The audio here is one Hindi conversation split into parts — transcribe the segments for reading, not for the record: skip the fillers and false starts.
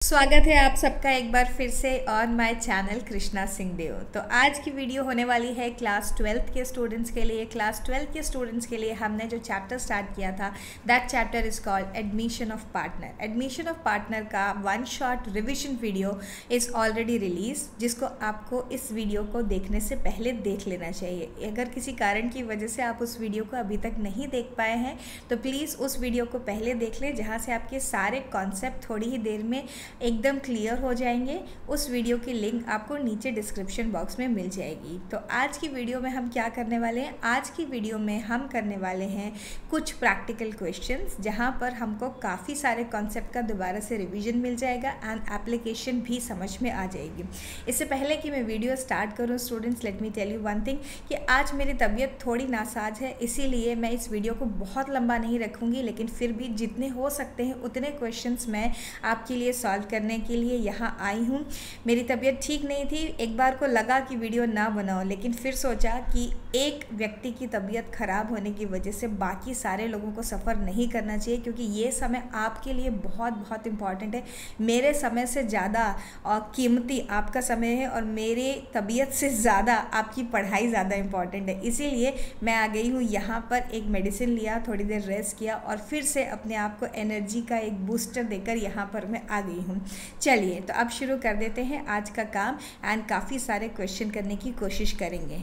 स्वागत है आप सबका एक बार फिर से on my channel Krishna Singh Dev. तो आज की वीडियो होने वाली है क्लास 12th के स्टूडेंट्स के लिए। क्लास 12th के स्टूडेंट्स के लिए हमने जो चैप्टर स्टार्ट किया था that chapter is called admission of partner. Admission of partner का one shot revision video is already release, जिसको आपको इस वीडियो को देखने से पहले देख लेना चाहिए। अगर किसी कारण की वजह से आप उस वीडियो को अभी तक नहीं देख पाए हैं तो प्लीज़ उस वीडियो को पहले देख लें, जहाँ से आपके सारे कॉन्सेप्ट थोड़ी ही देर में एकदम क्लियर हो जाएंगे। उस वीडियो की लिंक आपको नीचे डिस्क्रिप्शन बॉक्स में मिल जाएगी। तो आज की वीडियो में हम क्या करने वाले हैं, आज की वीडियो में हम करने वाले हैं कुछ प्रैक्टिकल क्वेश्चंस, जहां पर हमको काफ़ी सारे कॉन्सेप्ट का दोबारा से रिवीजन मिल जाएगा एंड एप्लीकेशन भी समझ में आ जाएगी। इससे पहले कि मैं वीडियो स्टार्ट करूं students, let me tell you one thing कि आज मेरी तबीयत थोड़ी नासाज है, इसीलिए मैं इस वीडियो को बहुत लंबा नहीं रखूँगी, लेकिन फिर भी जितने हो सकते हैं उतने क्वेश्चंस मैं आपके लिए सॉल्व करने के लिए यहाँ आई हूँ। मेरी तबीयत ठीक नहीं थी, एक बार को लगा कि वीडियो ना बनाओ, लेकिन फिर सोचा कि एक व्यक्ति की तबीयत ख़राब होने की वजह से बाकी सारे लोगों को सफ़र नहीं करना चाहिए, क्योंकि ये समय आपके लिए बहुत बहुत इम्पॉर्टेंट है। मेरे समय से ज़्यादा और कीमती आपका समय है, और मेरे तबीयत से ज़्यादा आपकी पढ़ाई ज़्यादा इम्पॉर्टेंट है। इसीलिए मैं आ गई हूँ यहाँ पर, एक मेडिसिन लिया, थोड़ी देर रेस्ट किया और फिर से अपने आप को एनर्जी का एक बूस्टर देकर यहाँ पर मैं आ गई हूँ। चलिए तो अब शुरू कर देते हैं आज का काम एंड काफ़ी सारे क्वेश्चन करने की कोशिश करेंगे।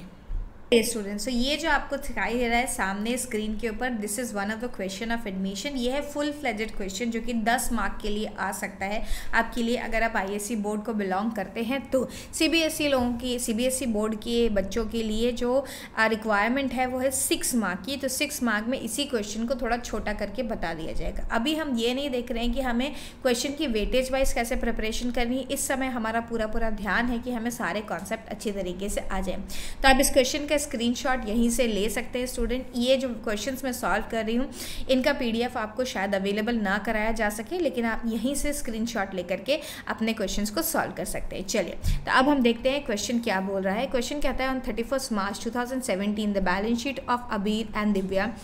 स्टूडेंट्स, तो ये जो आपको दिखाई दे रहा है सामने स्क्रीन के ऊपर, this is one of the question of admission. ये है फुल फ्लेजेड क्वेश्चन जो कि 10 मार्क के लिए आ सकता है आपके लिए, अगर आप आईएससी बोर्ड को बिलोंग करते हैं तो। सीबीएसई लोगों की, सीबीएसई बोर्ड के बच्चों के लिए जो रिक्वायरमेंट है वो है 6 मार्क की। तो 6 मार्क में इसी क्वेश्चन को थोड़ा छोटा करके बता दिया जाएगा। अभी हम ये नहीं देख रहे हैं कि हमें क्वेश्चन की वेटेज वाइज कैसे प्रिपरेशन करनी है। इस समय हमारा पूरा ध्यान है कि हमें सारे कॉन्सेप्ट अच्छी तरीके से आ जाए। तो आप इस क्वेश्चन स्क्रीनशॉट यहीं से ले सकते हैं स्टूडेंट। ये जो क्वेश्चंस मैं सॉल्व कर रही हूँ इनका पीडीएफ आपको शायद अवेलेबल ना कराया जा सके, लेकिन आप यहीं से स्क्रीनशॉट लेकर के अपने क्वेश्चंस को सॉल्व कर सकते हैं। चलिए तो अब हम देखते हैं क्वेश्चन क्या बोल रहा है। क्वेश्चन कहता है on 31 March 2017 the balance sheet of Abir and Divya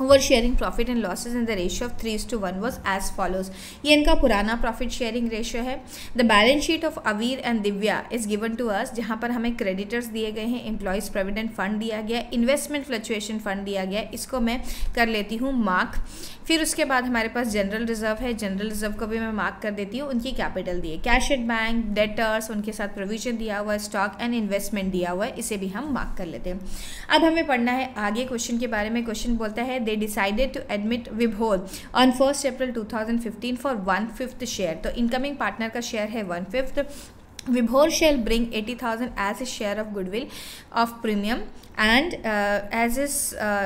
over sharing profit and losses in the ratio of 3:1 was as follows. ये इनका पुराना प्रॉफिट शेयरिंग रेशियो है। The balance sheet of Avir and Divya is given to us, जहाँ पर हमें क्रेडिटर्स दिए गए हैं, एम्प्लॉयज़ प्रोविडेंट फंड दिया गया, इन्वेस्टमेंट फ्लक्चुएशन फंड दिया गया। इसको मैं कर लेती हूँ मार्क। फिर उसके बाद हमारे पास जनरल रिजर्व है, जनरल रिजर्व को भी मैं मार्क कर देती हूँ। उनकी कैपिटल दी है, कैश एट बैंक, डेटर्स, उनके साथ प्रोविजन दिया हुआ है, स्टॉक एंड इन्वेस्टमेंट दिया हुआ है, इसे भी हम मार्क कर लेते हैं। अब हमें पढ़ना है आगे क्वेश्चन के बारे में। क्वेश्चन बोलता है दे डिसाइडेड टू एडमिट विभोर ऑन 1 अप्रैल 2015 फॉर 1/5 शेयर। तो इनकमिंग पार्टनर का शेयर है 1/5। Vibhor shall bring 80,000 as his share of goodwill of premium and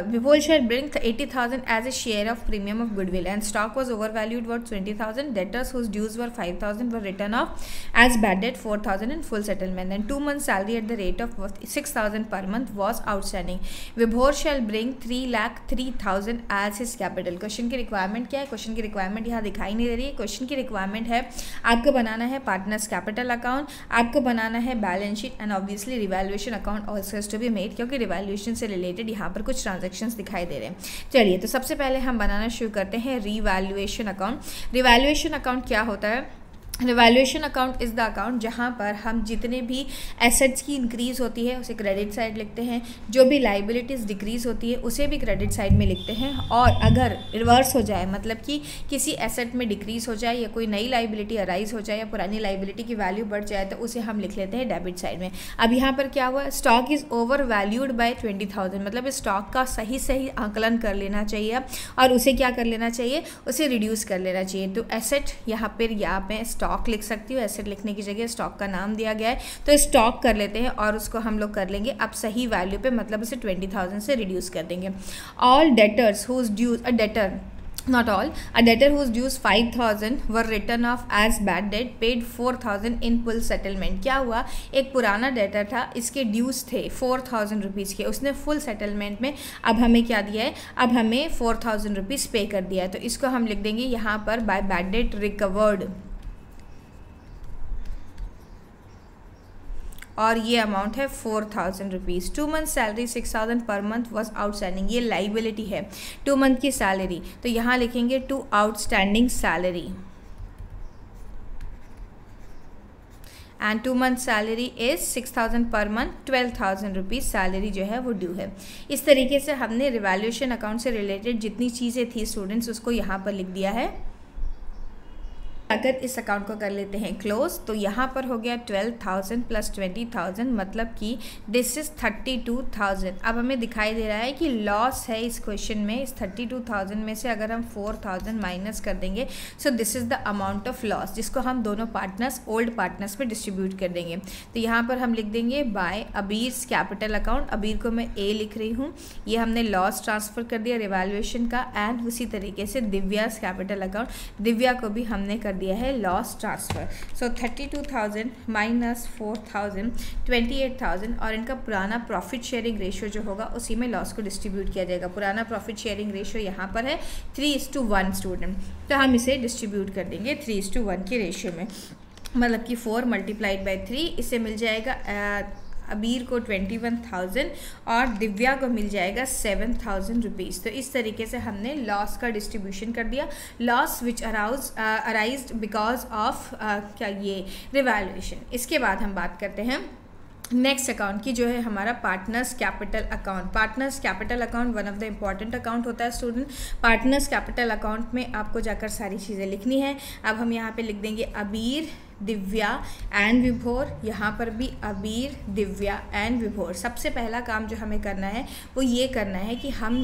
Vibhor shall bring 80,000 as a share of premium of goodwill, and stock was overvalued worth 20,000. Debtors whose dues were 5,000 were written off as bad debt 4,000 in full settlement, and 2 months salary at the rate of 6,000 per month was outstanding. Vibhor shall bring 3,03,000 as his capital. Question की रिक्वायरमेंट क्या है? क्वेश्चन की रिक्वायरमेंट यहाँ दिखाई नहीं दे रही है। क्वेश्चन की रिक्वायरमेंट है आपको बनाना है पार्टनर्स कैपिटल अकाउंट, आपको बनाना है balance sheet and obviously revaluation account also has to be made, क्योंकि रिवैल्यूएशन से रिलेटेड यहाँ पर कुछ ट्रांजैक्शंस दिखाई दे रहे हैं। चलिए तो सबसे पहले हम बनाना शुरू करते हैं रिवैल्यूएशन अकाउंट। रिवैल्यूएशन अकाउंट क्या होता है? Revaluation account is the account जहाँ पर हम जितने भी एसेट्स की इंक्रीज होती है उसे क्रेडिट साइड लिखते हैं, जो भी लाइबिलिटीज़ डिक्रीज होती है उसे भी क्रेडिट साइड में लिखते हैं, और अगर रिवर्स हो जाए, मतलब कि किसी एसेट में डिक्रीज हो जाए या कोई नई लाइबिलिटी अराइज हो जाए या पुरानी लाइबिलिटी की वैल्यू बढ़ जाए, तो उसे हम लिख लेते हैं डेबिट साइड में। अब यहाँ पर क्या हुआ? Stock is over valued bye 20,000, मतलब स्टॉक का सही आकलन कर लेना चाहिए और उसे क्या कर लेना चाहिए? उसे रिड्यूस कर लेना चाहिए। तो एसेट यहाँ पे स्टॉक लिख सकती हूँ, एसेट लिखने की जगह स्टॉक का नाम दिया गया है, तो स्टॉक कर लेते हैं और उसको हम लोग कर लेंगे अब सही वैल्यू पे, मतलब उसे 20,000 से रिड्यूस कर देंगे। All debtors whose dues, a debtor, not all, a debtor whose dues 5,000 were written off as bad debt paid 4,000 in full settlement। क्या हुआ? एक पुराना डेटर था, इसके ड्यूज थे 4,000 रुपीज़ के, उसने फुल सेटलमेंट में अब हमें क्या दिया है? अब हमें 4,000 रुपीज़ पे कर दिया है, तो इसको हम लिख देंगे यहाँ पर बाय बैड डेट रिकवर्ड, और ये अमाउंट है 4,000 rupees. 2 month salary 6,000 per month was outstanding, ये लाइबिलिटी है 2 मंथ की सैलरी, तो यहाँ लिखेंगे to outstanding salary. And 2 month salary is 6,000 per month, 12,000 rupees salary जो है वो ड्यू है। इस तरीके से हमने रिवैल्यूएशन अकाउंट से रिलेटेड जितनी चीज़ें थी स्टूडेंट्स उसको यहाँ पर लिख दिया है। अगर इस अकाउंट को कर लेते हैं क्लोज तो यहाँ पर हो गया 12,000 प्लस 20,000 मतलब कि दिस इज़ 32,000। अब हमें दिखाई दे रहा है कि लॉस है इस क्वेश्चन में। इस 32,000 में से अगर हम 4,000 माइनस कर देंगे so this is the amount of loss, जिसको हम दोनों पार्टनर्स ओल्ड पार्टनर्स पे डिस्ट्रीब्यूट कर देंगे। तो यहाँ पर हम लिख देंगे बाय अबीर्स कैपिटल अकाउंट। अबीर को मैं ए लिख रही हूँ, ये हमने लॉस ट्रांसफ़र कर दिया रिवैल्यूएशन का। एंड उसी तरीके से दिव्यास कैपिटल अकाउंट, दिव्या को भी हमने कर दिया है लॉस ट्रांसफ़र। सो 32,000 माइनस 4,000 28,000 और इनका पुराना प्रॉफिट शेयरिंग रेशियो जो होगा उसी में लॉस को डिस्ट्रीब्यूट किया जाएगा। पुराना प्रॉफिट शेयरिंग रेशियो यहाँ पर है 3:1 स्टूडेंट, तो हम इसे डिस्ट्रीब्यूट कर देंगे 3:1 के रेशियो में, मतलब कि 4 मल्टीप्लाइड बाई 3, इसे मिल जाएगा अबीर को 21,000 और दिव्या को मिल जाएगा 7,000 रुपीज़। तो इस तरीके से हमने लॉस का डिस्ट्रीब्यूशन कर दिया, loss which arised because of क्या ये रिवैल्यूएशन। इसके बाद हम बात करते हैं नेक्स्ट अकाउंट की, जो है हमारा partners capital account. Partners capital account one of the important account होता है स्टूडेंट। पार्टनर्स कैपिटल अकाउंट में आपको जाकर सारी चीज़ें लिखनी है। अब हम यहाँ पे लिख देंगे अबीर, दिव्या एंड विभोर। यहाँ पर भी अबीर, दिव्या एंड विभोर। सबसे पहला काम जो हमें करना है वो ये करना है कि हम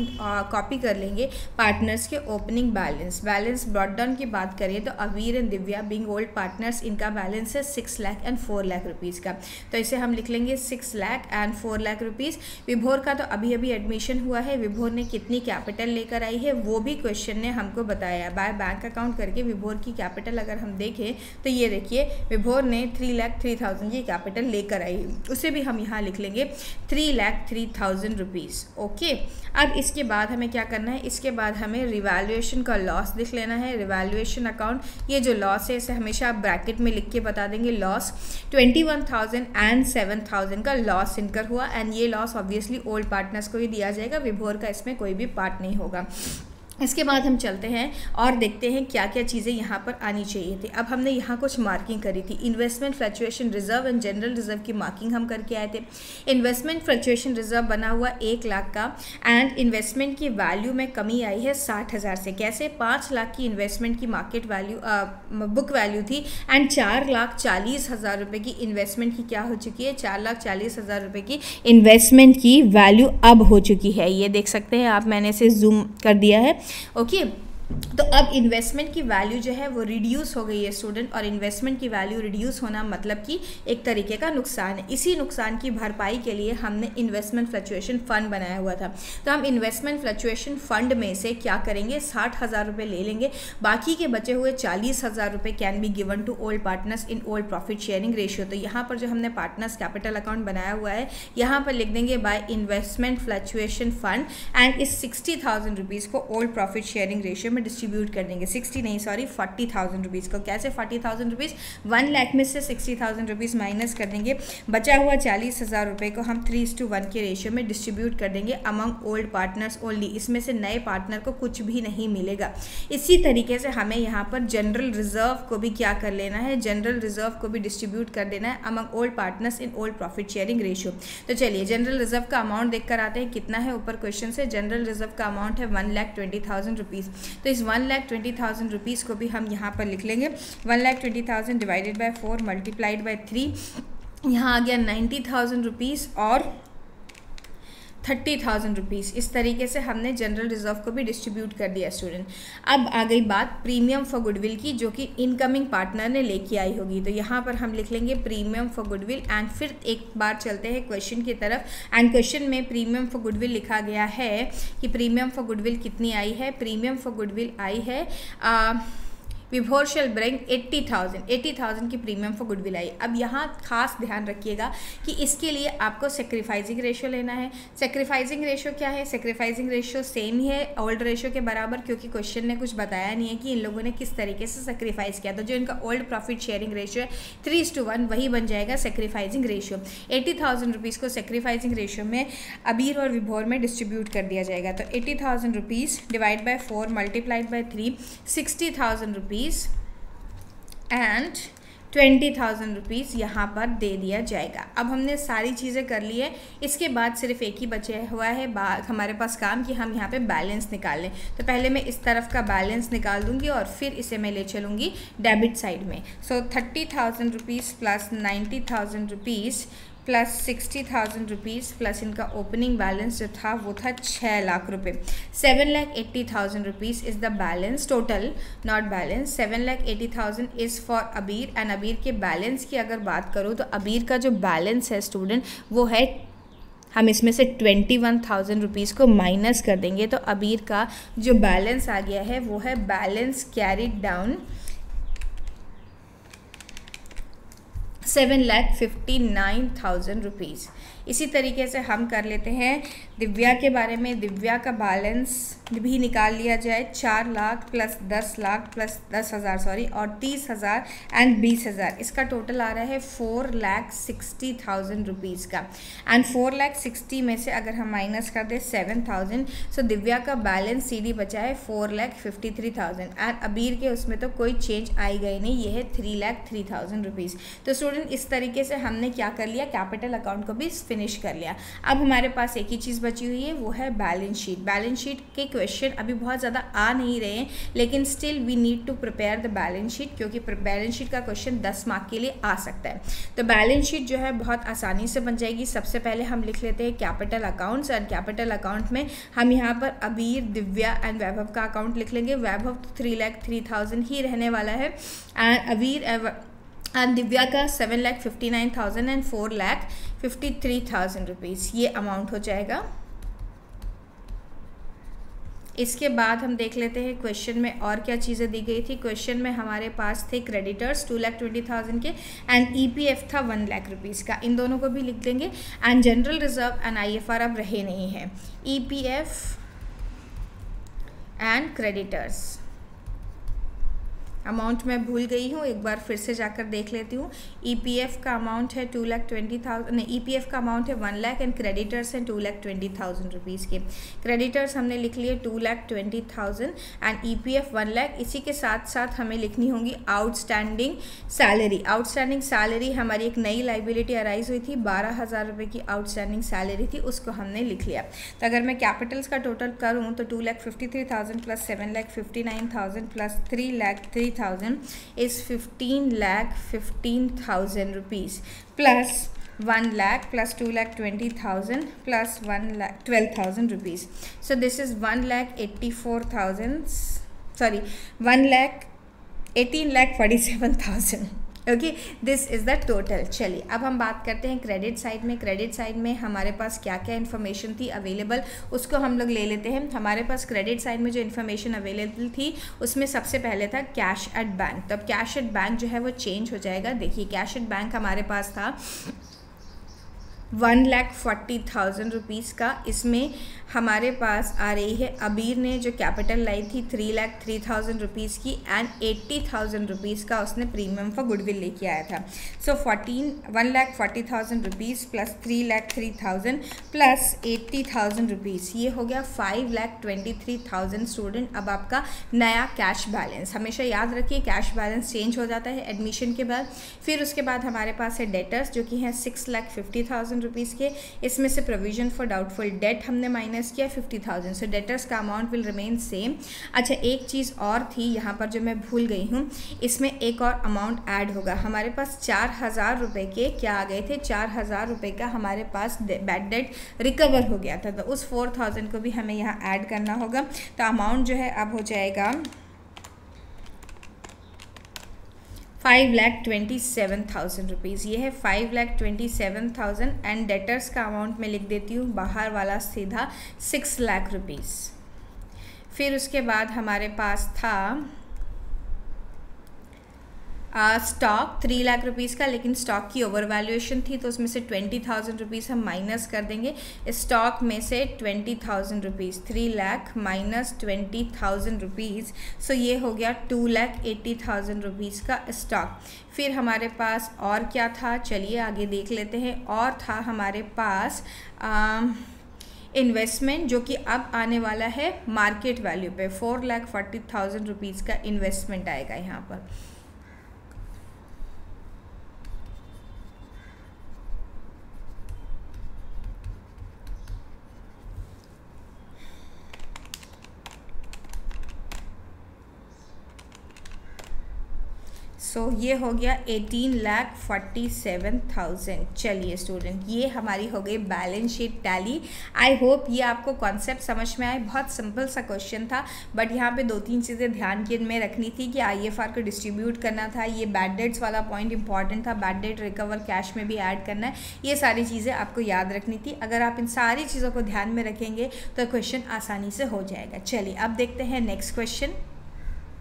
कॉपी कर लेंगे पार्टनर्स के ओपनिंग बैलेंस ब्रॉट डाउन की बात करें तो Abir and Divya being old partners, इनका बैलेंस है 6 लाख एंड 4 लाख रुपीज़ का। तो इसे हम लिख लेंगे 6 लाख एंड 4 लाख रुपीज़। विभोर का तो अभी अभी एडमिशन हुआ है, विभोर ने कितनी कैपिटल लेकर आई है वो भी क्वेश्चन ने हमको बताया। बाय बैंक अकाउंट करके विभोर की कैपिटल अगर हम देखें तो ये देखिए विभोर ने 3,03,000 की कैपिटल लेकर आई, उसे भी हम यहाँ लिख लेंगे 3,03,000 रुपीज़। ओके, अब इसके बाद हमें क्या करना है, इसके बाद हमें रिवैल्यूएशन का लॉस लिख लेना है। रिवैल्यूएशन अकाउंट, ये जो लॉस है इसे हमेशा आप ब्रैकेट में लिख के बता देंगे। लॉस 21,000 एंड 7,000 का लॉस इनकर हुआ एंड ये लॉस ऑब्वियसली ओल्ड पार्टनर्स को ही दिया जाएगा, विभोर का इसमें कोई भी पार्ट नहीं होगा। इसके बाद हम चलते हैं और देखते हैं क्या क्या चीज़ें यहाँ पर आनी चाहिए थी। अब हमने यहाँ कुछ मार्किंग करी थी। Investment fluctuation reserve and general reserve की मार्किंग हम करके आए थे। इन्वेस्टमेंट फ्लक्चुएशन रिजर्व बना हुआ 1 लाख का एंड इन्वेस्टमेंट की वैल्यू में कमी आई है 60,000 से। कैसे? 5 लाख की इन्वेस्टमेंट की मार्केट वैल्यू बुक वैल्यू थी एंड 4,40,000 रुपये की इन्वेस्टमेंट की क्या हो चुकी है, 4,40,000 रुपये की इन्वेस्टमेंट की वैल्यू अब हो चुकी है। ये देख सकते हैं आप, मैंने इसे जूम कर दिया है। ओके, तो अब इन्वेस्टमेंट की वैल्यू जो है वो रिड्यूस हो गई है स्टूडेंट, और इन्वेस्टमेंट की वैल्यू रिड्यूस होना मतलब कि एक तरीके का नुकसान है। इसी नुकसान की भरपाई के लिए हमने इन्वेस्टमेंट फ्लक्चुएशन फंड बनाया हुआ था। तो हम इन्वेस्टमेंट फ्लक्चुएशन फंड में से क्या करेंगे, 60,000 रुपये ले लेंगे, बाकी के बचे हुए 40,000 रुपये can be given to old partners in old profit sharing ratio. तो यहाँ पर जो हमने पार्टनर्स कैपिटल अकाउंट बनाया हुआ है यहाँ पर लिख देंगे by investment fluctuation fund and इस 60,000 रुपीज़ को ओल्ड प्रॉफिट शेयरिंग रेशियो में डिस्ट्रीब्यूट कर देंगे। 60 नहीं, सॉरी 40,000 रुपीज़ को। कैसे 40,000 रुपीज़, 1 लाख में से 60,000 रुपीज़ माइनस कर देंगे, बचा हुआ 40,000 रुपये को हम 3:1 के रेशियो में डिस्ट्रीब्यूट कर देंगे अमंग ओल्ड पार्टनर्स ओनली। इसमें से नए पार्टनर को कुछ भी नहीं मिलेगा। इसी तरीके से हमें यहाँ पर जनरल रिजर्व को भी क्या कर लेना है, जनरल रिजर्व को भी डिस्ट्रीब्यूट कर देना है among old partners in old profit sharing ratio. तो चलिए जनरल रिजर्व का अमाउंट देखकर आते हैं कितना है। ऊपर क्वेश्चन से जनरल रिजर्व का अमाउंट है 1,20,000 रुपीज़। तो इस 1,20,000 रुपीज़ को भी हम यहाँ पर लिख लेंगे। 1,20,000 डिवाइडेड बाय 4 मल्टीप्लाइड बाय 3, यहाँ आ गया 90,000 रुपीज़ और 30,000 रुपीज़। इस तरीके से हमने जनरल रिजर्व को भी डिस्ट्रीब्यूट कर दिया स्टूडेंट। अब आ गई बात प्रीमियम फॉर गुडविल की, जो कि इनकमिंग पार्टनर ने लेके आई होगी। तो यहाँ पर हम लिख लेंगे प्रीमियम फॉर गुडविल एंड फिर एक बार चलते हैं क्वेश्चन की तरफ। एंड क्वेश्चन में प्रीमियम फॉर गुडविल लिखा गया है कि प्रीमियम फॉर गुडविल कितनी आई है। प्रीमियम फॉर गुडविल आई है विभोर शेल ब्रिंग 80,000 की प्रीमियम फॉर गुडविल आई। अब यहाँ खास ध्यान रखिएगा कि इसके लिए आपको सेक्रीफाइसिंग रेशियो लेना है। सेक्रीफाइसिंग रेशियो क्या है, सेक्रीफाइसिंग रेशियो सेम ही है ओल्ड रेशियो के बराबर, क्योंकि क्वेश्चन ने कुछ बताया नहीं है कि इन लोगों ने किस तरीके से सेक्रीफाइस किया। तो जो इनका ओल्ड प्रॉफिट शेयरिंग रेशियो है 3:1 वही बन जाएगा सेक्रीफाइसिंग रेशियो। 80,000 रुपीज़ को सेक्रीफाइसिंग रेशियो में अबीर और विभोर में डिस्ट्रीब्यूट कर दिया जाएगा। तो 80,000 rupees divide by 4 multiplied by 3, 60,000 rupees and 20,000 rupees यहाँ पर दे दिया जाएगा। अब हमने सारी चीज़ें कर ली है, इसके बाद सिर्फ एक ही बचे हुआ है हमारे पास काम कि हम यहाँ पे बैलेंस निकाल लें। तो पहले मैं इस तरफ का बैलेंस निकाल दूँगी और फिर इसे मैं ले चलूँगी डेबिट साइड में। सो 30,000 rupees plus 90,000 rupees plus 60,000 rupees plus इनका ओपनिंग बैलेंस जो था वो था 6 लाख रुपये। 7,80,000 rupees is the balance total, not balance. 7,80,000 is for अबीर एंड अबीर के बैलेंस की अगर बात करूँ तो अबीर का जो बैलेंस है स्टूडेंट वो है, हम इसमें से 21,000 रुपीज़ को माइनस कर देंगे तो अबीर का जो बैलेंस आ गया है वो है बैलेंस कैरिड डाउन 7,59,000 रुपीज़। इसी तरीके से हम कर लेते हैं दिव्या के बारे में। दिव्या का बैलेंस भी निकाल लिया जाए, 4 lakh plus 10 lakh plus 10,000 sorry और 30,000 एंड 20,000, इसका टोटल आ रहा है 4,60,000 रुपीज़ का। एंड 4,60,000 में से अगर हम माइनस कर दें 7,000, सो दिव्या का बैलेंस सीधी बचा है 4,53,000 एंड अबीर के उसमें तो कोई चेंज आएगा ही नहीं, ये है 3,03,000 रुपीज़। तो स्टूडेंट इस तरीके से हमने क्या कर लिया, कैपिटल अकाउंट को भी फिनिश कर लिया। अब हमारे पास एक ही चीज़ बची हुई है वो है बैलेंस शीट। बैलेंस शीट के क्वेश्चन अभी बहुत ज़्यादा आ नहीं रहे हैं, लेकिन still we need to prepare the balance sheet, क्योंकि बैलेंस शीट का क्वेश्चन 10 मार्क के लिए आ सकता है। तो बैलेंस शीट जो है बहुत आसानी से बन जाएगी। सबसे पहले हम लिख लेते हैं capital accounts, and capital account में हम यहाँ पर अबीर, दिव्या एंड वैभव का अकाउंट लिख लेंगे। वैभव 3,03,000 ही रहने वाला है एंड अबीर एंड दिव्या का 7,59,000 एंड 4,53,000 रुपीज़, ये अमाउंट हो जाएगा। इसके बाद हम देख लेते हैं क्वेश्चन में और क्या चीज़ें दी गई थी। क्वेश्चन में हमारे पास थे क्रेडिटर्स 2,20,000 के एंड ईपीएफ था 1 लाख रुपीज़ का, इन दोनों को भी लिख देंगे। And general reserve and IFR अब रहे नहीं हैं, ईपीएफ एंड क्रेडिटर्स अमाउंट मैं भूल गई हूँ, एक बार फिर से जाकर देख लेती हूँ। ईपीएफ का अमाउंट है 2,20,000, नहीं ईपीएफ का अमाउंट है 1 लाख एंड क्रेडिटर्स हैं 2,20,000 रुपीज़ के। क्रेडिटर्स हमने लिख लिए 2,20,000 एंड ईपीएफ 1 लाख। इसी के साथ साथ हमें लिखनी होगी आउटस्टैंडिंग सैलरी। आउटस्टैंडिंग सैलरी हमारी एक नई लाइबिलिटी अराइज हुई थी, 12,000 रुपये की आउटस्टैंडिंग सैलरी थी, उसको हमने लिख लिया। तो अगर मैं कैपिटल्स का टोटल करूँ तो 2,53,000 plus 7,59,000 plus 3,03,000 is 15,15,000 rupees plus 1 lakh plus 2,20,000 plus 1,12,000 rupees. So this is 1,84,000, sorry 18,47,000. Okay, this is the total. चलिए अब हम बात करते हैं क्रेडिट साइड में। क्रेडिट साइड में हमारे पास क्या क्या इन्फॉर्मेशन थी अवेलेबल, उसको हम लोग ले लेते हैं। हमारे पास क्रेडिट साइड में जो इन्फॉर्मेशन अवेलेबल थी उसमें सबसे पहले था कैश एट बैंक। तब कैश एट बैंक जो है वो चेंज हो जाएगा। देखिए कैश एट बैंक हमारे पास था 1,40,000 रुपीज़ का। इसमें हमारे पास आ रही है अबीर ने जो कैपिटल लाई थी 3,03,000 रुपीज़ की एंड 80,000 रुपीज़ का उसने प्रीमियम फॉर गुडविल लेके आया था। सो 1,40,000 रुपीज़ प्लस 3,03,000 प्लस 80,000 रुपीज़, ये हो गया 5,23,000 स्टूडेंट। अब आपका नया कैश बैलेंस, हमेशा याद रखिए कैश बैलेंस चेंज हो जाता है एडमिशन के बाद। फिर उसके बाद हमारे पास है डेटर्स जो कि हैं 6,50,000 रुपीज़ के। इसमें से प्रोविजन फॉर डाउटफुल डेट हमने माइनस किया 50,000, सो डेटर्स का अमाउंट विल रिमेन सेम। अच्छा एक चीज़ और थी यहाँ पर जो मैं भूल गई हूँ, इसमें एक और अमाउंट ऐड होगा। हमारे पास 4,000 रुपये के क्या आ गए थे, 4,000 रुपये का हमारे पास बैड डेट रिकवर हो गया था, तो उस 4,000 को भी हमें यहाँ ऐड करना होगा। तो अमाउंट जो है अब हो जाएगा 5,27,000 रुपीज़। ये है 5,27,000 एंड डेटर्स का अमाउंट मैं लिख देती हूँ बाहर वाला सीधा 6 लाख रुपीज़। फिर उसके बाद हमारे पास था स्टॉक 3 लाख रुपीज़ का, लेकिन स्टॉक की ओवर वैल्यूएशन थी तो उसमें से 20,000 रुपीज़ हम माइनस कर देंगे। स्टॉक में से 20,000 रुपीज़, 3 लाख माइनस 20,000 रुपीज़, सो ये हो गया 2,80,000 रुपीज़ का स्टॉक। फिर हमारे पास और क्या था, चलिए आगे देख लेते हैं। और था हमारे पास इन्वेस्टमेंट जो कि अब आने वाला है मार्केट वैल्यू पे, 4,40,000 रुपीज़ का इन्वेस्टमेंट आएगा यहाँ पर। सो ये हो गया 18,47,000। चलिए स्टूडेंट, ये हमारी हो गई balance sheet tally. I hope ये आपको कॉन्सेप्ट समझ में आए। बहुत सिंपल सा क्वेश्चन था, बट यहाँ पे 2-3 चीज़ें ध्यान में रखनी थी कि IFR को डिस्ट्रीब्यूट करना था, ये बैड डेट्स वाला पॉइंट इंपॉर्टेंट था, बैड डेट रिकवर कैश में भी ऐड करना है, ये सारी चीज़ें आपको याद रखनी थी। अगर आप इन सारी चीज़ों को ध्यान में रखेंगे तो क्वेश्चन आसानी से हो जाएगा। चलिए अब देखते हैं नेक्स्ट क्वेश्चन।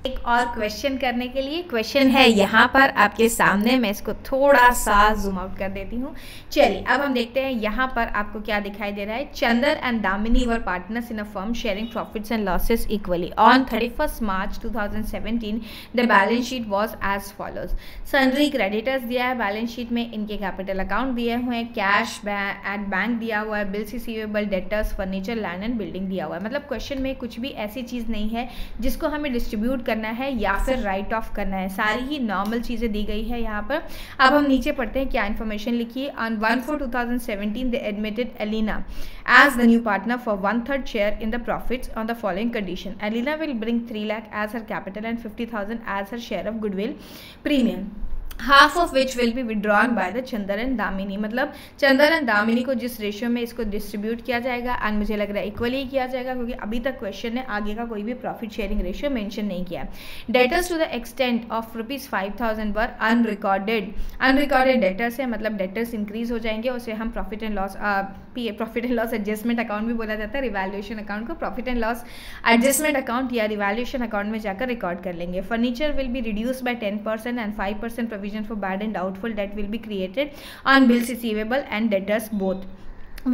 एक और क्वेश्चन करने के लिए क्वेश्चन है यहाँ पर आपके सामने, मैं इसको थोड़ा सा जूम आउट कर देती हूँ। चलिए अब हम देखते हैं यहाँ पर आपको क्या दिखाई दे रहा है। Chander and Damini were partners in a firm sharing profits and losses equally. On 31 March 2017 the balance sheet was as follows. Sundry creditors दिया है बैलेंस शीट में, इनके कैपिटल अकाउंट दिए हुए हैं, कैश एट बैंक दिया हुआ है, bills receivable, debtors, furniture, land and building दिया हुआ है। मतलब क्वेश्चन में कुछ भी ऐसी चीज़ नहीं है जिसको हमें डिस्ट्रीब्यूट करना है या फिर राइट ऑफ करना है, सारी ही नॉर्मल चीजें दी गई है यहाँ पर। अब हम नीचे पढ़ते हैं क्या इन्फॉर्मेशन लिखी है। On 1/4/2017 they admitted Elina as the new partner for 1/3 share in the profits on the following condition. Elina will bring 3 lakh as her capital and 50,000 as her share of goodwill premium, half of which will be withdrawn by the Chander and Damini. मतलब चंदर एंड दामिनी को जिस रेशियो में इसको डिस्ट्रीब्यूट किया जाएगा, एंड मुझे लग रहा है इक्वली किया जाएगा, क्योंकि अभी तक क्वेश्चन ने आगे का कोई भी प्रॉफिट शेयरिंग रेशियो मेंशन नहीं किया। Debtors to the extent of ₹5,000 were unrecorded. Unrecorded debtors है, मतलब डेटर्स इंक्रीज हो जाएंगे, उसे हम profit and loss adjustment account भी बोला जाता है। रिवैल्यूएशन अकाउंट को profit and loss adjustment account या रिवैल्यूएशन अकाउंट में जाकर रिकॉर्ड कर लेंगे। Furniture will be reduce by 10% and 5% provision for bad and doubtful debt will be created on bills receivable and debtors both.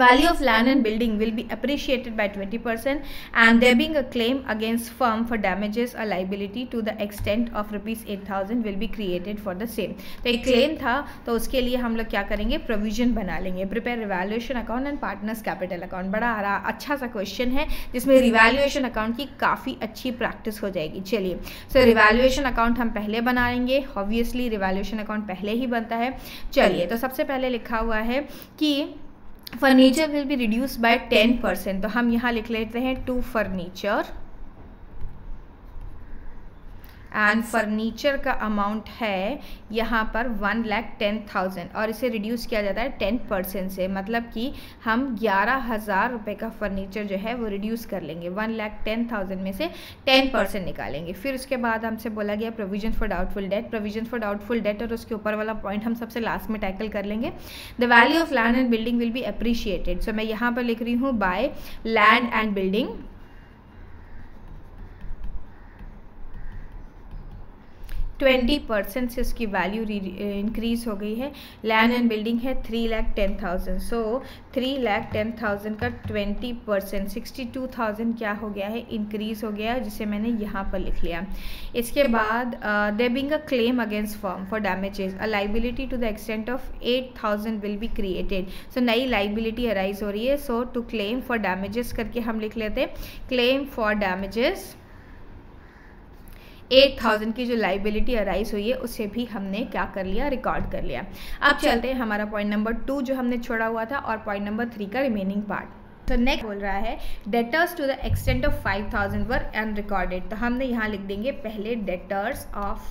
Value of land and building will be appreciated by 20% and there being a claim against firm for damages or liability to the extent of ₹8,000 will be created for the same. तो एक क्लेम था, तो उसके लिए हम लोग क्या करेंगे, प्रोविजन बना लेंगे। Prepare revaluation account and partners capital account. बड़ा अच्छा सा क्वेश्चन है जिसमें रिवैल्यूएशन अकाउंट की काफ़ी अच्छी प्रैक्टिस हो जाएगी। चलिए, सो रिवैल्यूएशन अकाउंट हम पहले बनाएंगे, ऑब्वियसली रिवैल्यूएशन अकाउंट पहले ही बनता है। चलिए, तो सबसे पहले लिखा हुआ है कि furniture will be reduce by 10%, तो हम यहाँ लिख लेते हैं टू फर्नीचर, एंड फर्नीचर का अमाउंट है यहाँ पर 1,10,000 और इसे रिड्यूस किया जाता है 10% से। मतलब कि हम 11,000 रुपये का फर्नीचर जो है वो रिड्यूस कर लेंगे, 1,10,000 में से 10% निकालेंगे। फिर उसके बाद हमसे बोला गया provision for doubtful date. Provision for doubtful date और उसके ऊपर वाला पॉइंट हम सबसे लास्ट में टैकल कर लेंगे। The value of land and building will be appreciated. So मैं यहाँ पर लिख रही हूँ बाय लैंड एंड बिल्डिंग 20% से उसकी वैल्यू इंक्रीज हो गई है। लैंड एंड बिल्डिंग है 3,10,000, सो 3,10,000 का 20% 62,000 क्या हो गया है, इंक्रीज हो गया, जिसे मैंने यहाँ पर लिख लिया। इसके बाद there being a claim against firm for damages a liability to the extent of 8,000 will be created. So नई लाइबिलिटी अराइज हो रही है, so to claim for damages करके हम लिख लेते हैं क्लेम फॉर डैमेजेस 8,000 की जो लाइबिलिटी अराइज हुई है उसे भी हमने क्या कर लिया, रिकॉर्ड कर लिया। अब चलते हैं हमारा पॉइंट नंबर 2 जो हमने छोड़ा हुआ था और पॉइंट नंबर 3 का रिमेनिंग पार्ट। तो नेक्स्ट बोल रहा है debtors to the extent of 5,000 were unrecorded. तो हमने यहाँ लिख देंगे पहले debtors of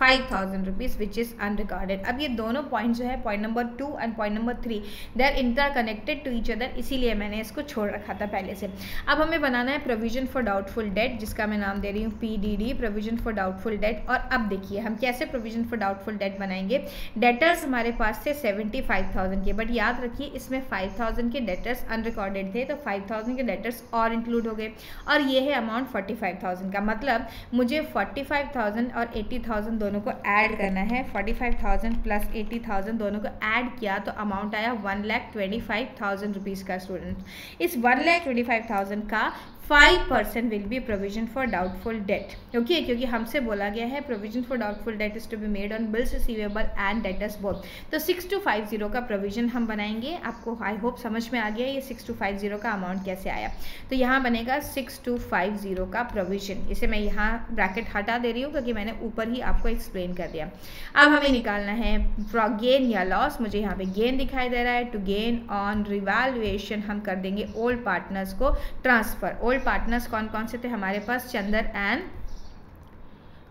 5,000 rupees which is unrecorded. अब ये दोनों पॉइंट जो है point number 2 and point number 3 they are interconnected to each other, इसीलिए मैंने इसको छोड़ रखा था पहले से। अब हमें बनाना है प्रोविजन फॉर डाउटफुल डेट, जिसका मैं नाम दे रही हूँ PDD, provision for doubtful date. और अब देखिए हम कैसे प्रोविजन फॉर डाउटफुल डेट बनाएंगे। डेटर्स हमारे पास थे 75,000 के, बट याद रखिए इसमें 5,000 के डेटर्स अनरिकॉर्डेड थे, तो 5,000 के डेटर्स और इंक्लूड हो गए, और ये है अमाउंट 45,000 का। मतलब मुझे 45,000 और 80,000 दोनों को ऐड करना है। 45,000 प्लस 80,000 दोनों को ऐड किया तो अमाउंट आया 1,25,000 रुपीज़ का। स्टूडेंट, इस 1,25,000 का 5% will be provision for doubtful debt. Okay, क्योंकि हमसे बोला गया है provision for doubtful debt is to be made on bills receivable and debtors both. तो 6,250 का प्रोविजन हम बनाएंगे। आपको आई होप समझ में आ गया ये 6,250 का अमाउंट कैसे आया। तो यहाँ बनेगा 6,250 का प्रोविजन। इसे मैं यहाँ ब्रैकेट हटा दे रही हूँ क्योंकि मैंने ऊपर ही आपको एक्सप्लेन कर दिया। अब हमें निकालना है गेन या लॉस। मुझे यहाँ पे गेन दिखाई दे रहा है। टू गेन ऑन रिवैल्यूएशन हम कर देंगे ओल्ड पार्टनर्स को ट्रांसफर। ओल्ड पार्टनर्स कौन कौन से थे हमारे पास, Chandar and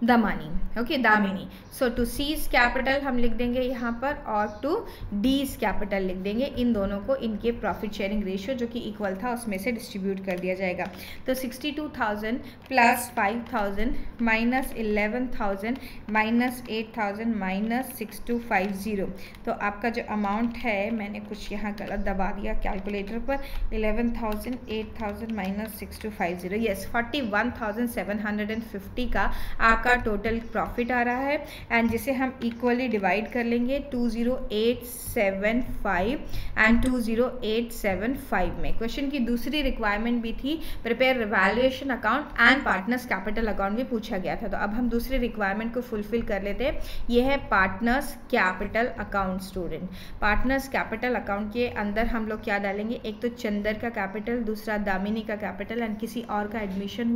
Damani, okay, Damini. So to cease capital हम लिख देंगे यहाँ पर, और टू डीज कैपिटल लिख देंगे। इन दोनों को इनके प्रॉफिट शेयरिंग रेशियो जो कि इक्वल था उसमें से डिस्ट्रीब्यूट कर दिया जाएगा। तो 62,000 प्लस 5,000 माइनस 11,000 माइनस 8,000 माइनस 6250। तो आपका जो अमाउंट है, मैंने कुछ यहाँ गलत दबा दिया कैलकुलेटर पर, 11,000 8,000 माइनस 6250, यस 41,750 का आपका टोटल प्रॉफिट आ रहा है। एंड जिसे हम इक्वली डिवाइड कर लेंगे 20875 एंड 20875 में। क्वेश्चन की दूसरी रिक्वायरमेंट भी थी, prepare revaluation account and partners capital account भी पूछा गया था। तो अब हम दूसरी रिक्वायरमेंट को फुलफिल कर लेते हैं। ये है partners capital account. Student, partners capital account के अंदर हम लोग क्या डालेंगे, एक तो चंदर का कैपिटल, दूसरा दामिनी का कैपिटल एंड किसी और का एडमिशन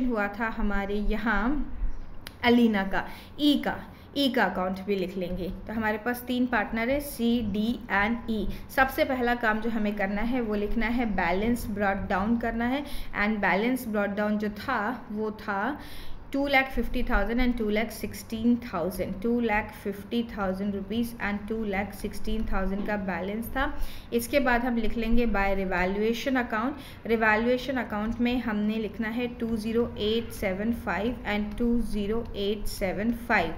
हुआ था हमारे यहाँ अलीना का, ई का अकाउंट भी लिख लेंगे। तो हमारे पास 3 पार्टनर है, सी डी एंड ई। सबसे पहला काम जो हमें करना है वो लिखना है बैलेंस ब्रॉट डाउन करना है। एंड बैलेंस ब्रॉट डाउन जो था वो था 2,50,000 एंड 2,16,000, 2,50,000 रुपीज़ एंड 2,16,000 का बैलेंस था। इसके बाद हम लिख लेंगे by revaluation account. Revaluation account में हमने लिखना है 20875 एंड 20875।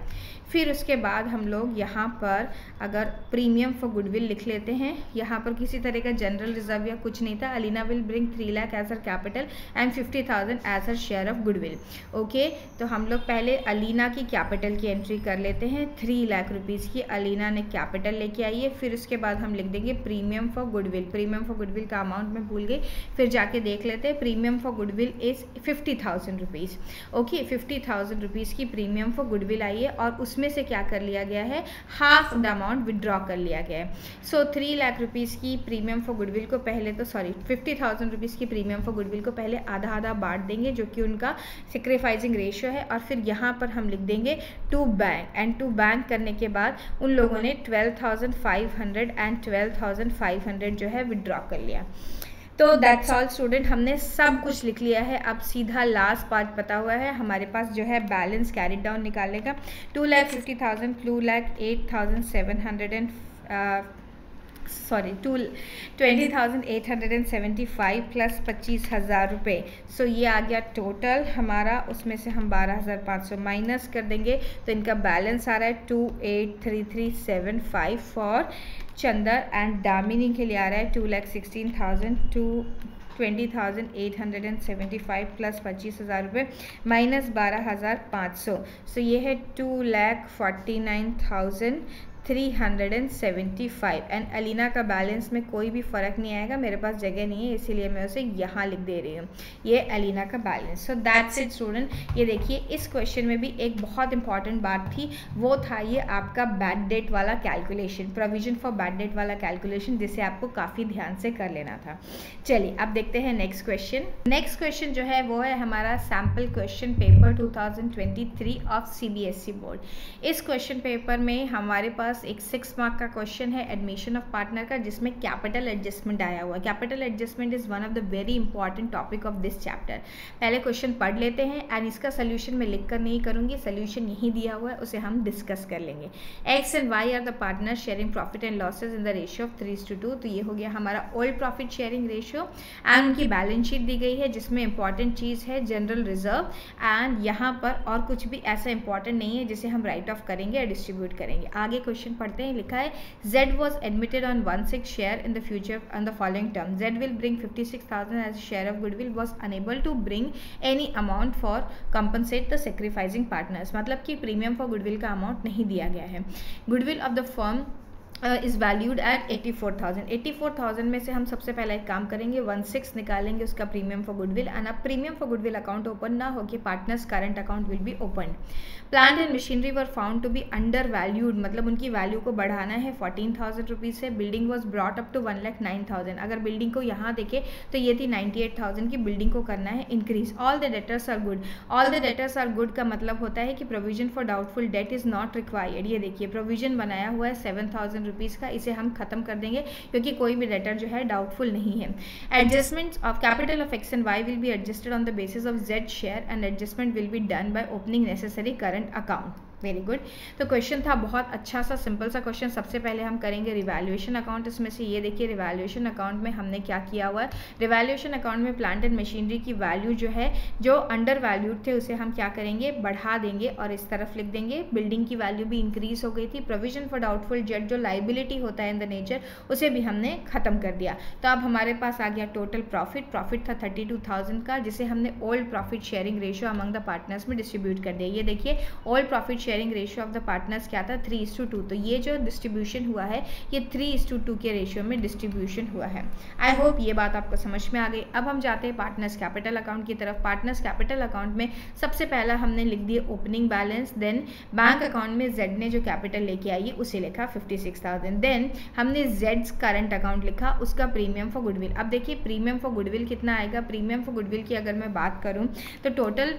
फिर उसके बाद हम लोग यहाँ पर अगर प्रीमियम फॉर गुडविल लिख लेते हैं। यहाँ पर किसी तरह का जनरल रिजर्व या कुछ नहीं था। Alina will bring 3 lakh as her capital and 50,000 as her share of goodwill. Okay, तो हम लोग पहले अलीना की कैपिटल की एंट्री कर लेते हैं। 3 लाख रुपीज़ की अलीना ने कैपिटल लेके आई है। फिर उसके बाद हम लिख देंगे premium for goodwill. Premium for goodwill का अमाउंट मैं भूल गई, फिर जाके देख लेते हैं। Premium for goodwill is 50,000 rupees. Okay, 50,000 rupees की प्रीमियम फॉर गुडविल आई है और उसमें से क्या कर लिया गया है, हाफ द अमाउंट विड्रॉ कर लिया गया है। सो 3 लाख रुपीज़ की प्रीमियम फॉर गुडविल को पहले तो 50,000 रुपीज़ की प्रीमियम फॉर गुडविल को पहले आधा आधा बांट देंगे, जो कि उनका सेक्रीफाइसिंग रेशियो है। और फिर यहाँ पर हम लिख देंगे to bank, and to bank करने के बाद उन लोगों ने 12,500 एंड 12,500 जो है विड्रॉ कर लिया। तो दैट्स ऑल स्टूडेंट, हमने सब कुछ लिख लिया है। अब सीधा लास्ट पार्ट पता हुआ है हमारे पास जो है बैलेंस कैरिड डाउन निकालने का। 2,50,000 20,875 प्लस 25,000 रुपये। सो ये आ गया टोटल हमारा। उसमें से हम 12,500 माइनस कर देंगे तो इनका बैलेंस आ रहा है 283375 फॉर चंदर। एंड दामिनी के लिए आ रहा है 2,16,000 20,875 प्लस 25,000 रुपये माइनस 12,500। सो ये है 2,49,375। एंड अलीना का बैलेंस में कोई भी फ़र्क नहीं आएगा, मेरे पास जगह नहीं है इसीलिए मैं उसे यहाँ लिख दे रही हूँ, ये अलीना का balance. So that's it student. ये देखिए इस क्वेश्चन में भी एक बहुत इंपॉर्टेंट बात थी, वो था ये आपका बैड डेट वाला calculation, provision for bad debt वाला कैलकुलेशन, जिसे आपको काफ़ी ध्यान से कर लेना था। चलिए अब देखते हैं नेक्स्ट क्वेश्चन। नेक्स्ट क्वेश्चन जो है वो है हमारा sample question paper 2023 of CBSE board. इस क्वेश्चन पेपर में हमारे पास एक 6 मार्क का क्वेश्चन है एडमिशन ऑफ पार्टनर का, जिसमें कैपिटल एडजस्टमेंट आया हुआ है। Capital adjustment is one of the very important topic of this chapter. पहले क्वेश्चन पढ़ लेते हैं एंड इसका सोल्यूशन मैं लिख कर नहीं करूंगी, सोल्यूशन यहीं दिया हुआ है, उसे हम डिस्कस कर लेंगे। X and Y are the partner sharing profit and losses in the ratio of 3:2। तो ये हो गया हमारा old profit sharing ratio. And उनकी बैलेंस शीट दी गई है जिसमें इंपॉर्टेंट चीज़ है जनरल रिजर्व। एंड यहाँ पर और कुछ भी ऐसा इंपॉर्टेंट नहीं है जिसे हम राइट ऑफ करेंगे या डिस्ट्रीब्यूट करेंगे। आगे क्वेश्चन पढ़ते हैं। लिखा है Z was admitted on 1/6 share in the future on the following term. Z will bring 56,000 as a share of goodwill, was unable to bring any amount for compensate the sacrificing partners। मतलब कि प्रीमियम फॉर गुडविल का अमाउंट नहीं दिया गया है। Goodwill of the firm is valued at 84,000। 84,000 में से हम सबसे पहले एक काम करेंगे, 1/6 निकालेंगे उसका प्रीमियम फॉर गुडविल। एंड अब premium for goodwill account open ना हो कि partners current account will be open. Plant and machinery were found to be undervalued, मतलब उनकी वैल्यू को बढ़ाना है 14,000 रुपीज़ से। Building was brought up to 1,09,000। अगर बिल्डिंग को यहाँ देखे तो ये थी 98,000 की, बिल्डिंग को करना है increase. All the debtors are good. All the debtors are good का मतलब होता है कि provision for doubtful debt is not required. ये देखिए प्रोविजन बनाया हुआ है 7,000 रुपीज़ का, इसे हम खत्म कर देंगे क्योंकि कोई भी डेटर जो है डाउटफुल नहीं है। Adjustments of capital of X and Y will be adjusted on the basis of Z share and adjustment will be done by opening necessary current account. Very good. तो क्वेश्चन था बहुत अच्छा सा सिंपल सा क्वेश्चन। सबसे पहले हम करेंगे रिवैल्यूएशन अकाउंट। इसमें से ये देखिए रिवैल्यूएशन अकाउंट में हमने क्या किया हुआ है, रिवैल्यूएशन अकाउंट में प्लांट एंड मशीनरी की वैल्यू जो है जो अंडर वैल्यूड थे उसे हम क्या करेंगे, बढ़ा देंगे और इस तरफ लिख देंगे। बिल्डिंग की वैल्यू भी इंक्रीज हो गई थी। प्रोविजन फॉर डाउटफुल डेट जो लाइबिलिटी होता है इन द नेचर उसे भी हमने खत्म कर दिया। तो अब हमारे पास आ गया टोटल प्रॉफिट। प्रॉफिट था 32,000 का, जिसे हमने old profit sharing ratio among the partners में डिस्ट्रीब्यूट कर दिया। ये देखिए old profit sharing ratio of the partners क्या था, 3:2। तो ये जो डिस्ट्रीब्यूशन हुआ है ये 3:2 के रेशियो में डिस्ट्रीब्यूशन हुआ है। आई होप ये बात आपको समझ में आ गई। अब हम जाते हैं पार्टनर्स कैपिटल अकाउंट की तरफ। पार्टनर्स कैपिटल अकाउंट में सबसे पहला हमने लिख दिया opening balance, then bank account में जेड ने जो कैपिटल लेके आई उसे लिखा 56,000, देन हमने जेड्स करंट अकाउंट लिखा, उसका प्रीमियम फॉर गुडविल। अब देखिए प्रीमियम फॉर गुडविल कितना आएगा। प्रीमियम फॉर गुडविल की अगर मैं बात करूँ तो total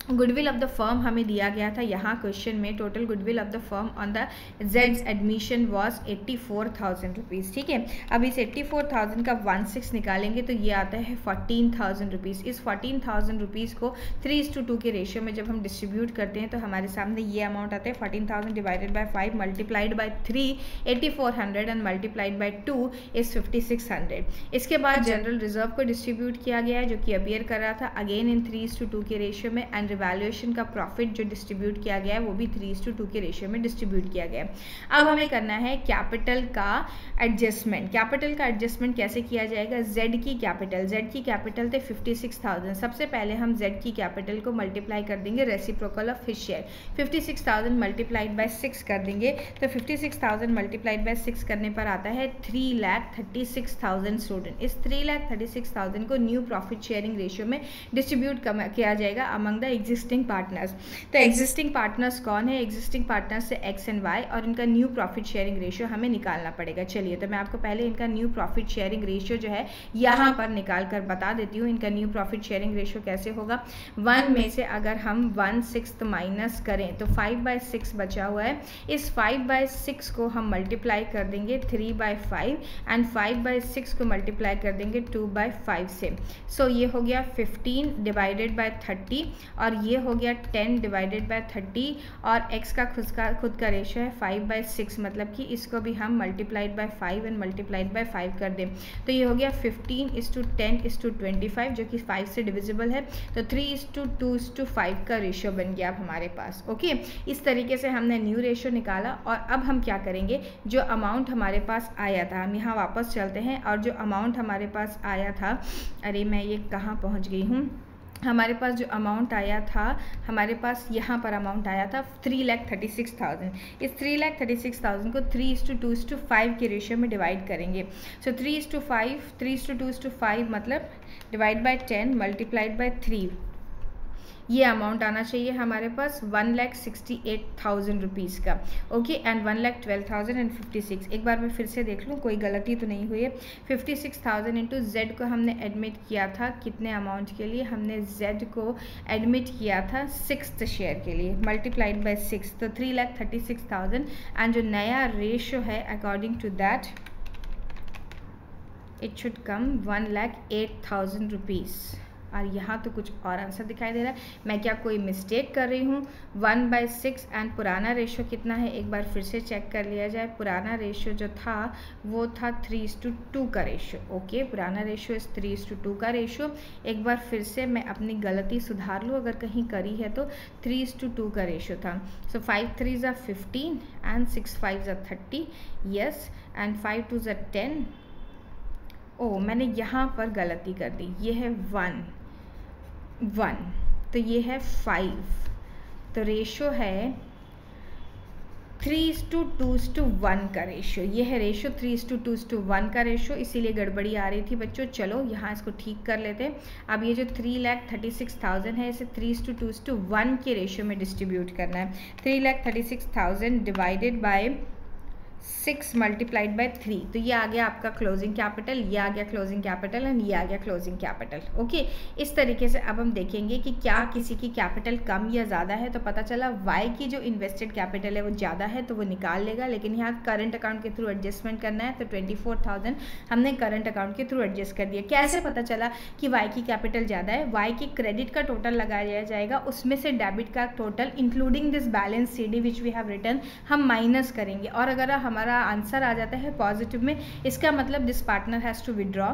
goodwill of the firm हमें दिया गया था यहाँ क्वेश्चन में। Total goodwill of the firm on the Jades admission was 84,000 rupees. ठीक है, अब इस 84,000 का 1/6 निकालेंगे तो ये आता है 14,000 रुपीज़। इस 14,000 रुपीज़ को 3:2 के रेशियो में जब हम डिस्ट्रीब्यूट करते हैं तो हमारे सामने ये अमाउंट आता है 14,000 divided by 5 multiplied by 3 8400 and multiplied by 2 is 5600। इसके बाद जनरल रिजर्व को डिस्ट्रीब्यूट किया गया है जो कि अपीयर कर रहा था अगेन इन 3:2 के रेशियो में, एंड वैल्यूएशन का प्रॉफिट जो डिस्ट्रीब्यूट किया गया है वो भी 3:2 के रेशियो में डिस्ट्रीब्यूट किया गया है। अब हमें करना है कैपिटल का एडजस्टमेंट। कैपिटल का एडजस्टमेंट कैसे किया जाएगा, जेड की कैपिटल थे 56,000। सबसे पहले हम जेड की कैपिटल को मल्टीप्लाई कर देंगे reciprocal of his share. 56,000 multiplied by 6 कर देंगे तो 56,000 मल्टीप्लाइड बाय 6 करने पर आता है 3,36,000 स्टूडेंट। इस 3,36,000 को न्यू प्रॉफिट शेयरिंग रेशियो में डिस्ट्रीब्यूट किया जाएगा अमंग द एग्जिस्टिंग पार्टनर्स। तो एग्जिस्टिंग पार्टनर्स कौन है, एग्जिस्टिंग पार्टनर्स से एक्स एंड वाई, और इनका न्यू प्रॉफिट शेयरिंग रेशियो हमें निकालना पड़ेगा। चलिए तो मैं आपको पहले इनका न्यू प्रॉफिट शेयरिंग रेशियो जो है यहाँ पर निकाल कर बता देती हूँ। इनका न्यू प्रॉफिट शेयरिंग रेशियो कैसे होगा, 1 में से अगर हम 1/6 माइनस करें तो 5/6 बचा हुआ है। इस 5/6 को हम मल्टीप्लाई कर देंगे 3/5 एंड 5/6 को मल्टीप्लाई कर देंगे 2/5 से। सो ये हो गया 15 डिवाइडेड बाय 30 और ये हो गया 10 डिवाइडेड बाय 30 और x का खुद का रेशियो है 5/6, मतलब कि इसको भी हम multiplied by 5 and multiplied by 5 कर दें तो ये हो गया 15:10:25 जो कि 5 से डिविजिबल है। तो 3:2:5 का रेशियो बन गया अब हमारे पास। ओके, इस तरीके से हमने न्यू रेशियो निकाला। और अब हम क्या करेंगे, जो अमाउंट हमारे पास आया था, हम यहाँ वापस चलते हैं और जो अमाउंट हमारे पास आया था, अरे मैं ये कहाँ पहुँच गई हूँ, हमारे पास जो अमाउंट आया था, हमारे पास यहाँ पर अमाउंट आया था 3,36,000। इस 3,36,000 को 3:2:5 के रेशियो में डिवाइड करेंगे। सो 3:2:5 मतलब डिवाइड बाय 10 मल्टीप्लाइड बाय 3, ये अमाउंट आना चाहिए हमारे पास 1,68,000 रुपीज़ का। Okay, and 1,12,056। एक बार मैं फिर से देख लूँ कोई गलती तो नहीं हुई है। 56,000 इंटू जेड को हमने एडमिट किया था कितने अमाउंट के लिए, हमने जेड को एडमिट किया था 6th शेयर के लिए, मल्टीप्लाइड बाय 6 तो 3,36,000 एंड जो नया रेशियो है according to that it should come 1,08,000 rupees. और यहाँ तो कुछ और आंसर दिखाई दे रहा है, मैं क्या कोई मिस्टेक कर रही हूँ। 1/6 एंड पुराना रेशियो कितना है एक बार फिर से चेक कर लिया जाए। पुराना रेशियो जो था वो था 3:2 का रेशियो। ओके, पुराना रेशियो इस 3:2 का रेशियो। एक बार फिर से मैं अपनी गलती सुधार लूँ अगर कहीं करी है तो 3:2 का रेशियो था। सो 5 3s are 15 and 6 5s are 30, yes, and 5 2s are 10। ओ, मैंने यहाँ पर गलती कर दी, ये है 1 तो ये है 5, तो रेशियो है 3:2:1 का रेशियो। ये है रेशियो 3:2:1 का रेशियो, इसीलिए गड़बड़ी आ रही थी बच्चों। चलो यहाँ इसको ठीक कर लेते हैं। अब ये जो 3,36,000 है इसे 3:2:1 के रेशियो में डिस्ट्रीब्यूट करना है। 3,36,000 डिवाइडेड बाय 6 मल्टीप्लाइड बाय 3, तो ये आ गया आपका क्लोजिंग कैपिटल, ये आ गया क्लोजिंग कैपिटल एंड ये आ गया क्लोजिंग कैपिटल। ओके, इस तरीके से अब हम देखेंगे कि क्या किसी की कैपिटल कम या ज़्यादा है। तो पता चला वाई की जो इन्वेस्टेड कैपिटल है वो ज़्यादा है तो वो निकाल लेगा, लेकिन यहाँ करंट अकाउंट के थ्रू एडजस्टमेंट करना है तो 24,000 हमने करंट अकाउंट के थ्रू एडजस्ट कर दिया। कैसे पता चला कि वाई की कैपिटल ज़्यादा है? वाई की क्रेडिट का टोटल लगाया जाएगा, उसमें से डेबिट का total including this balance CD which we have written हम माइनस करेंगे, और अगर हमारा आंसर आ जाता है पॉजिटिव में, इसका मतलब this partner has to withdraw.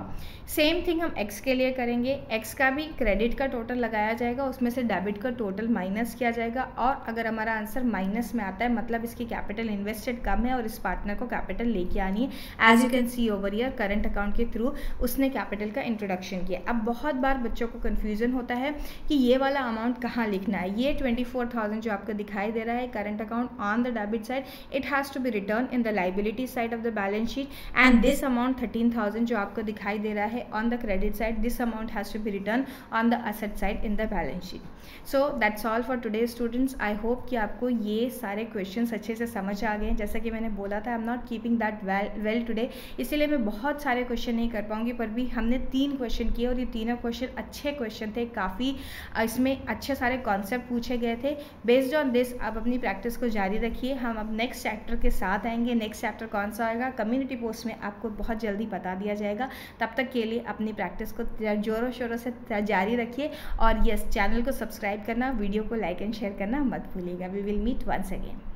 Same thing हम एक्स के लिए करेंगे, एक्स का भी क्रेडिट का टोटल लगाया जाएगा, उसमें से डेबिट का टोटल माइनस किया जाएगा, और अगर हमारा आंसर माइनस में आता है मतलब इसकी कैपिटल इन्वेस्टेड कम है और इस पार्टनर को कैपिटल लेके आनी है। As you can see over here current account के थ्रू उसने कैपिटल का इंट्रोडक्शन किया। अब बहुत बार बच्चों को कन्फ्यूजन होता है कि ये वाला अमाउंट कहाँ लिखना है। ये 24,000 जो आपको दिखाई दे रहा है current account on the debit side, it has to be written in the liability side of the balance sheet, and this amount 13,000 जो आपको दिखाई दे रहा है on the credit side, this amount has to be written on the asset side in the balance sheet. So that's all for today students. I hope कि आपको ये सारे क्वेश्चंस अच्छे से समझ आ गए। जैसा कि मैंने बोला था, I am not keeping that well today, इसीलिए मैं बहुत सारे क्वेश्चन नहीं कर पाऊंगी, पर भी हमने 3 क्वेश्चन किए और ये तीनों क्वेश्चन अच्छे क्वेश्चन थे, काफ़ी इसमें अच्छे सारे कॉन्सेप्ट पूछे गए थे। बेस्ड ऑन दिस आप अपनी प्रैक्टिस को जारी रखिए। हम अब नेक्स्ट चैप्टर के साथ आएंगे। नेक्स्ट चैप्टर कौन सा आएगा कम्युनिटी पोस्ट में आपको बहुत जल्दी बता दिया जाएगा। तब तक के लिए अपनी प्रैक्टिस को जोरों शोरों से जारी रखिए, और यस, चैनल को सब्सक्राइब करना, वीडियो को लाइक एंड शेयर करना मत भूलिएगा। We will meet once again.